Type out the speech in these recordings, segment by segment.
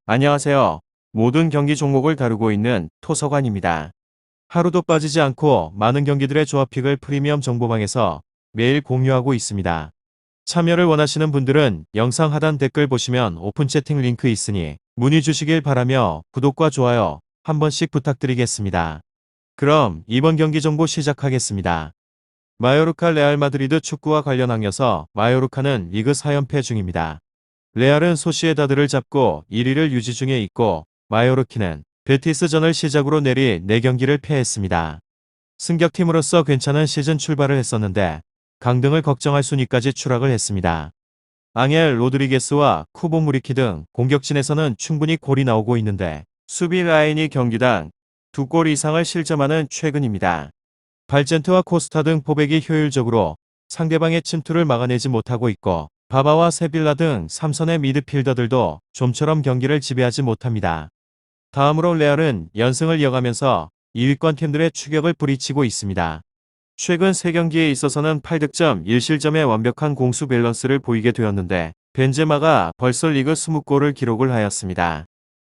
안녕하세요. 모든 경기 종목을 다루고 있는 토서관입니다. 하루도 빠지지 않고 많은 경기들의 조합픽을 프리미엄 정보방에서 매일 공유하고 있습니다. 참여를 원하시는 분들은 영상 하단 댓글 보시면 오픈 채팅 링크 있으니 문의 주시길 바라며 구독과 좋아요 한 번씩 부탁드리겠습니다. 그럼 이번 경기 정보 시작하겠습니다. 마요르카 레알 마드리드 축구와 관련 항려서 마요르카는 리그 4연패 중입니다. 레알은 소시에다드를 잡고 1위를 유지 중에 있고 마요르키는 베티스전을 시작으로 내리 4경기를 패했습니다. 승격팀으로서 괜찮은 시즌 출발을 했었는데 강등을 걱정할 순위까지 추락을 했습니다. 앙헬 로드리게스와 쿠보 무리키 등 공격진에서는 충분히 골이 나오고 있는데 수비 라인이 경기당 2골 이상을 실점하는 최근입니다. 발젠트와 코스타 등 포백이 효율적으로 상대방의 침투를 막아내지 못하고 있고 바바와 세빌라 등 3선의 미드필더들도 좀처럼 경기를 지배하지 못합니다. 다음으로 레알은 연승을 이어가면서 2위권 팀들의 추격을 부리치고 있습니다. 최근 3경기에 있어서는 8득점 1실점의 완벽한 공수 밸런스를 보이게 되었는데 벤제마가 벌써 리그 20골을 기록을 하였습니다.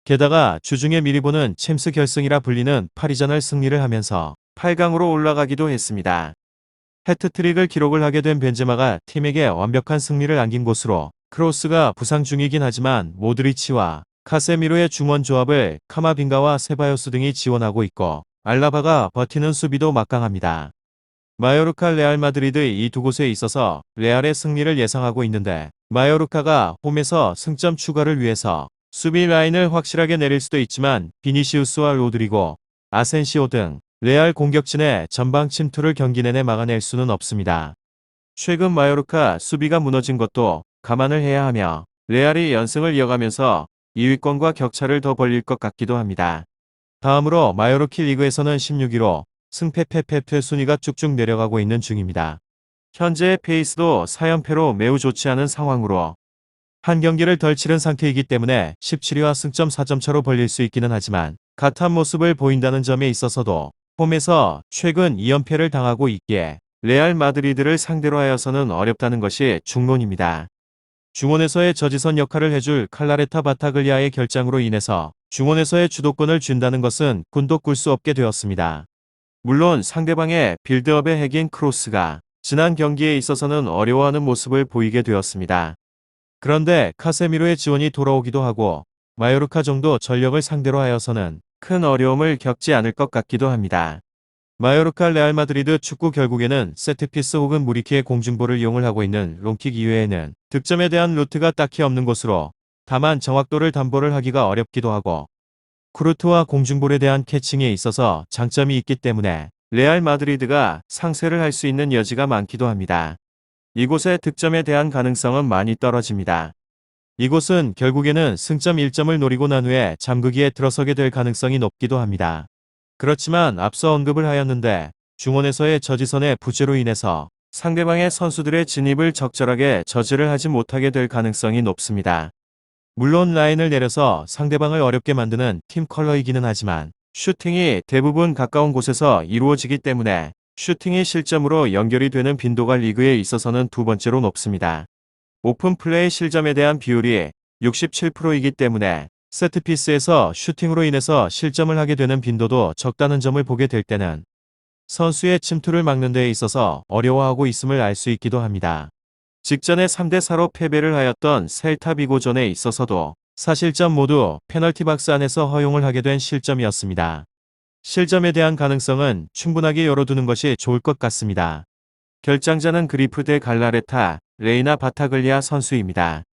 게다가 주중에 미리 보는 챔스 결승이라 불리는 파리전을 승리를 하면서 8강으로 올라가기도 했습니다. 해트트릭을 기록을 하게 된 벤제마가 팀에게 완벽한 승리를 안긴 곳으로 크로스가 부상 중이긴 하지만 모드리치와 카세미로의 중원 조합을 카마빙가와 세바요스 등이 지원하고 있고 알라바가 버티는 수비도 막강합니다. 마요르카 레알 마드리드 이 두 곳에 있어서 레알의 승리를 예상하고 있는데 마요르카가 홈에서 승점 추가를 위해서 수비 라인을 확실하게 내릴 수도 있지만 비니시우스와 로드리고, 아센시오 등 레알 공격진의 전방 침투를 경기 내내 막아낼 수는 없습니다. 최근 마요르카 수비가 무너진 것도 감안을 해야 하며 레알이 연승을 이어가면서 2위권과 격차를 더 벌릴 것 같기도 합니다. 다음으로 마요르키 리그에서는 16위로 승패패패패 순위가 쭉쭉 내려가고 있는 중입니다. 현재의 페이스도 4연패로 매우 좋지 않은 상황으로 한 경기를 덜 치른 상태이기 때문에 17위와 승점 4점 차로 벌릴 수 있기는 하지만 같은 모습을 보인다는 점에 있어서도 홈에서 최근 2연패를 당하고 있기에 레알 마드리드를 상대로 하여서는 어렵다는 것이 중론입니다. 중원에서의 저지선 역할을 해줄 칼라레타 바타글리아의 결장으로 인해서 중원에서의 주도권을 쥔다는 것은 군도 꿀 수 없게 되었습니다. 물론 상대방의 빌드업의 핵인 크로스가 지난 경기에 있어서는 어려워하는 모습을 보이게 되었습니다. 그런데 카세미로의 지원이 돌아오기도 하고 마요르카 정도 전력을 상대로 하여서는 큰 어려움을 겪지 않을 것 같기도 합니다. 마요르카 레알 마드리드 축구 결국에는 세트피스 혹은 무리키의 공중볼을 이용을 하고 있는 롱킥 이외에는 득점에 대한 루트가 딱히 없는 곳으로 다만 정확도를 담보를 하기가 어렵기도 하고 쿠르트와 공중볼에 대한 캐칭에 있어서 장점이 있기 때문에 레알 마드리드가 상쇄를 할 수 있는 여지가 많기도 합니다. 이곳의 득점에 대한 가능성은 많이 떨어집니다. 이곳은 결국에는 승점 1점을 노리고 난 후에 잠그기에 들어서게 될 가능성이 높기도 합니다. 그렇지만 앞서 언급을 하였는데 중원에서의 저지선의 부재로 인해서 상대방의 선수들의 진입을 적절하게 저지를 하지 못하게 될 가능성이 높습니다. 물론 라인을 내려서 상대방을 어렵게 만드는 팀 컬러이기는 하지만 슈팅이 대부분 가까운 곳에서 이루어지기 때문에 슈팅이 실점으로 연결이 되는 빈도가 리그에 있어서는 두 번째로 높습니다. 오픈 플레이 실점에 대한 비율이 67%이기 때문에 세트피스에서 슈팅으로 인해서 실점을 하게 되는 빈도도 적다는 점을 보게 될 때는 선수의 침투를 막는 데 있어서 어려워하고 있음을 알 수 있기도 합니다. 직전에 3대4로 패배를 하였던 셀타비고전에 있어서도 4실점 모두 페널티 박스 안에서 허용을 하게 된 실점이었습니다. 실점에 대한 가능성은 충분하게 열어두는 것이 좋을 것 같습니다. 결장자는 그리프 데 갈라레타, 레이나 바타글리아 선수입니다.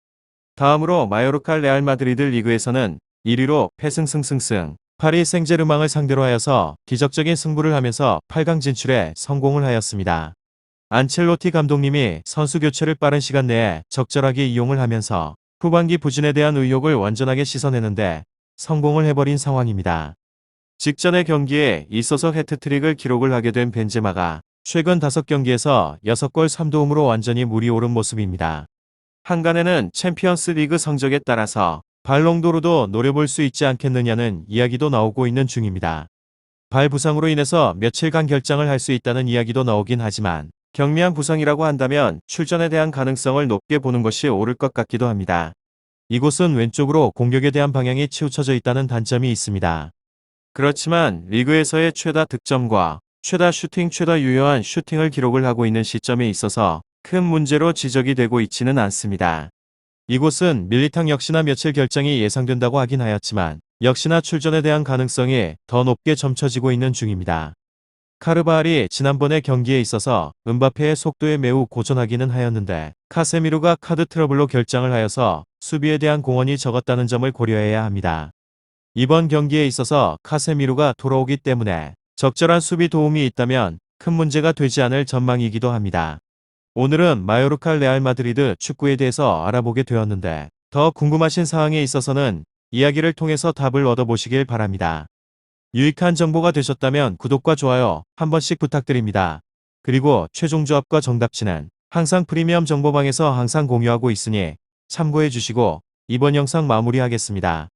다음으로 마요르카 레알 마드리드 리그에서는 1위로 패승승승승 파리 생제르맹을 상대로 하여서 기적적인 승부를 하면서 8강 진출에 성공을 하였습니다. 안첼로티 감독님이 선수 교체를 빠른 시간 내에 적절하게 이용을 하면서 후반기 부진에 대한 의욕을 완전하게 씻어내는데 성공을 해버린 상황입니다. 직전의 경기에 있어서 해트트릭을 기록을 하게 된 벤제마가 최근 5경기에서 6골 3도움으로 완전히 물이 오른 모습입니다. 한간에는 챔피언스 리그 성적에 따라서 발롱도르도 노려볼 수 있지 않겠느냐는 이야기도 나오고 있는 중입니다. 발 부상으로 인해서 며칠간 결장을 할 수 있다는 이야기도 나오긴 하지만 경미한 부상이라고 한다면 출전에 대한 가능성을 높게 보는 것이 옳을 것 같기도 합니다. 이곳은 왼쪽으로 공격에 대한 방향이 치우쳐져 있다는 단점이 있습니다. 그렇지만 리그에서의 최다 득점과 최다 슈팅, 최다 유효한 슈팅을 기록을 하고 있는 시점에 있어서 큰 문제로 지적이 되고 있지는 않습니다. 이곳은 밀리탕 역시나 며칠 결정이 예상된다고 하긴 하였지만 역시나 출전에 대한 가능성이 더 높게 점쳐지고 있는 중입니다. 카르바알이 지난번의 경기에 있어서 은바페의 속도에 매우 고전하기는 하였는데 카세미루가 카드 트러블로 결장을 하여서 수비에 대한 공헌이 적었다는 점을 고려해야 합니다. 이번 경기에 있어서 카세미루가 돌아오기 때문에 적절한 수비 도움이 있다면 큰 문제가 되지 않을 전망이기도 합니다. 오늘은 마요르카 레알 마드리드 축구에 대해서 알아보게 되었는데 더 궁금하신 사항에 있어서는 이야기를 통해서 답을 얻어보시길 바랍니다. 유익한 정보가 되셨다면 구독과 좋아요 한 번씩 부탁드립니다. 그리고 최종 조합과 정답치는 항상 프리미엄 정보방에서 항상 공유하고 있으니 참고해 주시고 이번 영상 마무리하겠습니다.